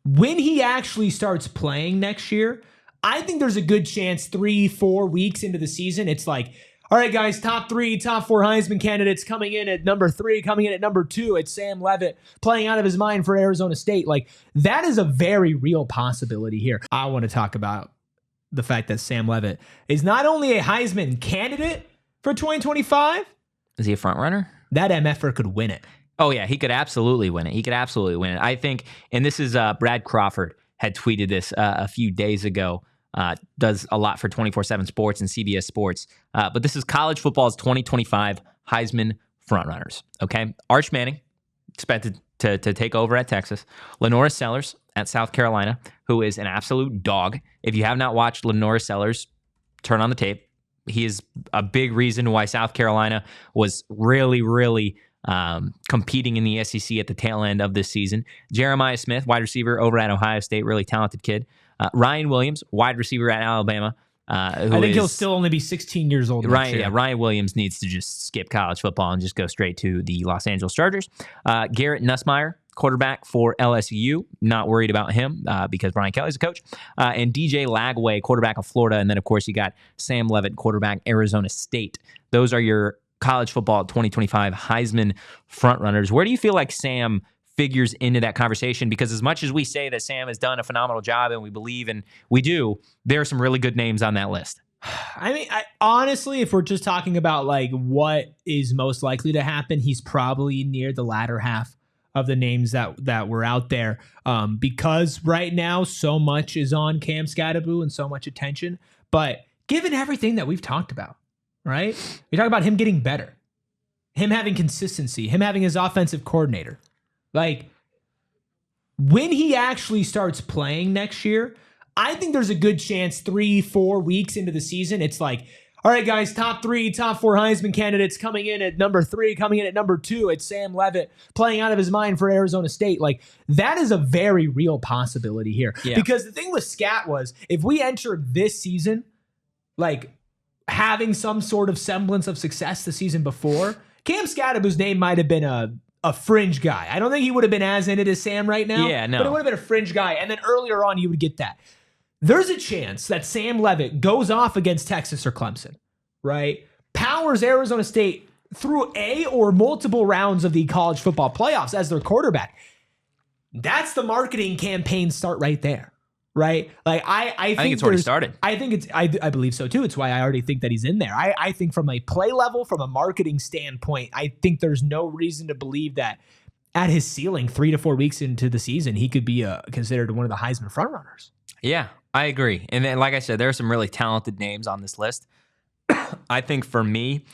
when he actually starts playing next year, I think there's a good chance 3-4 weeks into the season, it's like, all right, guys, top 3, top 4 Heisman candidates coming in at number 3, coming in at number 2. It's Sam Leavitt playing out of his mind for Arizona State. Like, that is a very real possibility here. I want to talk about the fact that Sam Leavitt is not only a Heisman candidate for 2025. Is he a front runner? That MFer could win it. Oh, yeah, he could absolutely win it. He could absolutely win it. I think, and this is Brad Crawford had tweeted this a few days ago. Does a lot for 24/7 Sports and CBS Sports. But this is college football's 2025 Heisman frontrunners. Okay, Arch Manning expected to take over at Texas. Lenora Sellers at South Carolina, who is an absolute dog. If you have not watched Lenora Sellers, turn on the tape. He is a big reason why South Carolina was really competing in the SEC at the tail end of this season. Jeremiah Smith, wide receiver over at Ohio State, really talented kid. Ryan Williams, wide receiver at Alabama. I think he'll still only be 16 years old. Ryan Williams needs to just skip college football and just go straight to the Los Angeles Chargers. Garrett Nussmeier, quarterback for LSU. Not worried about him because Brian Kelly's a coach. And DJ Lagway, quarterback of Florida. And then, of course, you got Sam Leavitt, quarterback, Arizona State. Those are your college football 2025 Heisman frontrunners. Where do you feel like Sam figures into that conversation? Because as much as we say that Sam has done a phenomenal job and we believe, and we do, there are some really good names on that list. I mean, honestly, if we're just talking about like what is most likely to happen, he's probably near the latter half of the names that were out there, because right now so much is on Cam Scatteraboo and so much attention. But given everything that we've talked about, right? We talk about him getting better, him having consistency, him having his offensive coordinator. Like, when he actually starts playing next year, I think there's a good chance 3-4 weeks into the season, it's like, all right, guys, top 3, top 4 Heisman candidates coming in at number 3, coming in at number 2. It's Sam Leavitt playing out of his mind for Arizona State. Like, that is a very real possibility here. Yeah. Because the thing with Scat was, if we entered this season, like, having some sort of semblance of success the season before, Cam Scatteraboo's name might have been a fringe guy. I don't think he would have been as in it as Sam right now. Yeah, no. But it would have been a fringe guy. And then earlier on, you would get that. There's a chance that Sam Leavitt goes off against Texas or Clemson, right? Powers Arizona State through a or multiple rounds of the college football playoffs as their quarterback. That's the marketing campaign start right there. Right? Like I think it's already started. I believe so too. It's why I already think that he's in there. I think from a play level, from a marketing standpoint, I think there's no reason to believe that at his ceiling, 3 to 4 weeks into the season, he could be considered one of the Heisman frontrunners. Yeah, I agree. And then, like I said, there are some really talented names on this list. I think for me,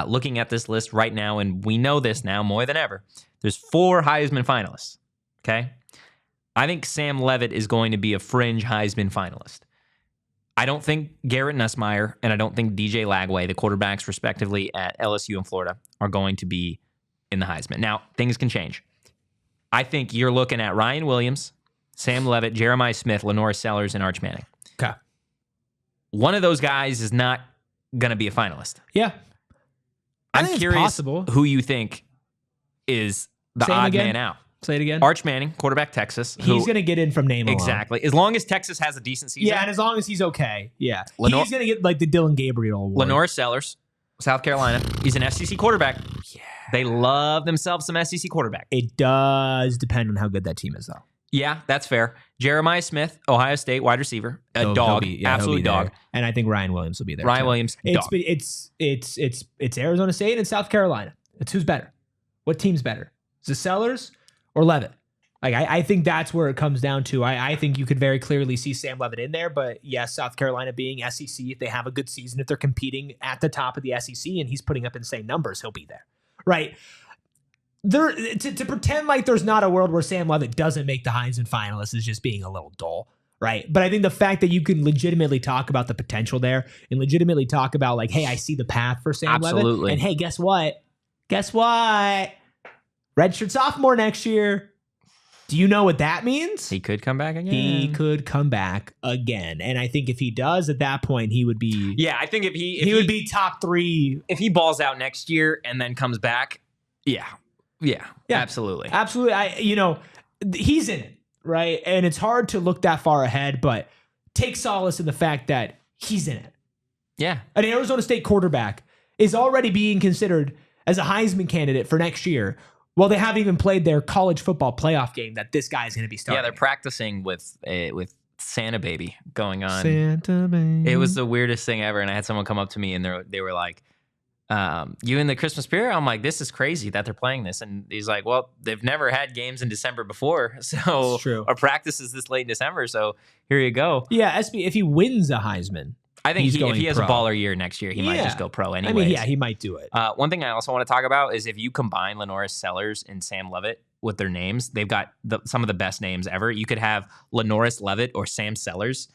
looking at this list right now, and we know this now more than ever, there's 4 Heisman finalists. Okay? I think Sam Leavitt is going to be a fringe Heisman finalist. I don't think Garrett Nussmeier and I don't think DJ Lagway, the quarterbacks respectively at LSU and Florida, are going to be in the Heisman. Now, things can change. I think you're looking at Ryan Williams, Sam Leavitt, Jeremiah Smith, Lenora Sellers, and Arch Manning. Okay. One of those guys is not going to be a finalist. Yeah. I'm curious who you think is the odd man out. Say it again. Arch Manning, quarterback Texas. He's going to get in from name alone. Exactly. As long as Texas has a decent season. Yeah, and as long as he's okay. Yeah. He's going to get like the Dylan Gabriel award. Lenora Sellers, South Carolina. He's an SEC quarterback. Yeah. They love themselves some SEC quarterback. It does depend on how good that team is, though. Yeah, that's fair. Jeremiah Smith, Ohio State wide receiver. A dog. Absolute dog. And I think Ryan Williams will be there. Ryan Williams, dog. It's Arizona State and South Carolina. It's who's better. What team's better? Is it Sellers or Leavitt? Like, I think that's where it comes down to. I think you could very clearly see Sam Leavitt in there, but yes, South Carolina being SEC, if they have a good season, if they're competing at the top of the SEC and he's putting up insane numbers, he'll be there, right? To pretend like there's not a world where Sam Leavitt doesn't make the Heisman finalists is just being a little dull, right? But I think the fact that you can legitimately talk about the potential there and legitimately talk about like, hey, I see the path for Sam Leavitt, and hey, guess what? Redshirt sophomore next year. Do you know what that means? He could come back again. He could come back again. And I think if he does, at that point, he would be... Yeah, I think if he would be top 3. If he balls out next year and then comes back, yeah, absolutely. Absolutely. He's in it. right? And it's hard to look that far ahead, but take solace in the fact that he's in it. Yeah. An Arizona State quarterback is already being considered as a Heisman candidate for next year. Well, they haven't even played their college football playoff game that this guy is going to be starting. Yeah, they're practicing with Santa Baby going on. Santa Baby. It was the weirdest thing ever, and I had someone come up to me and they were like, "You in the Christmas spirit?" I'm like, "This is crazy that they're playing this." And he's like, "Well, they've never had games in December before, so our practice is this late in December. So here you go." Yeah, SB. If he wins a Heisman, I think if he has a baller year next year, he might just go pro anyway. I mean, yeah, he might do it. One thing I also want to talk about is if you combine Lenoris Sellers and Sam Leavitt with their names, they've got some of the best names ever. You could have Lenoris Leavitt or Sam Sellers.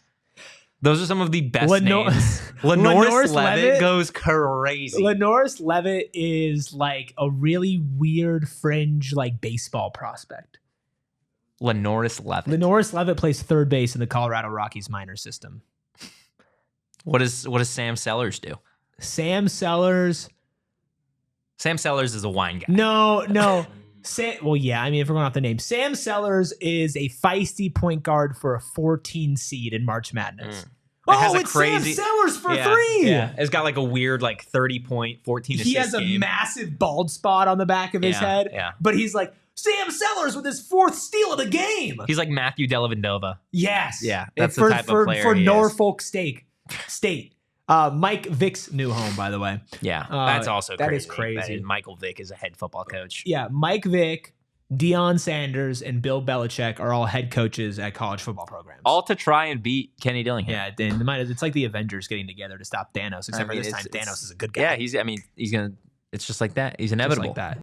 Those are some of the best names. Lenoris Leavitt goes crazy. Lenoris Leavitt is like a really weird fringe like baseball prospect. Lenoris Leavitt. Lenoris Leavitt plays third base in the Colorado Rockies minor system. What does Sam Sellers do? Sam Sellers is a wine guy. No. Well, yeah. I mean, if we're going off the name, Sam Sellers is a feisty point guard for a 14 seed in March Madness. It's crazy Sam Sellers for 3. Yeah, it's got like a weird 30-point, 14 assist. He has a massive bald spot on the back of his head. Yeah. But he's like Sam Sellers with his 4th steal of the game. He's like Matthew Dellavedova. Yes. Yeah, that's the type of player for he Norfolk State. Mike Vick's new home, by the way. Yeah, that's also crazy. That is crazy. Michael Vick is a head football coach. Yeah, Mike Vick, Deion Sanders, and Bill Belichick are all head coaches at college football programs. All to try and beat Kenny Dillingham. Yeah, it's like the Avengers getting together to stop Thanos, except for this time Thanos is a good guy. Yeah, he's gonna. It's just like that. He's inevitable. Just like that.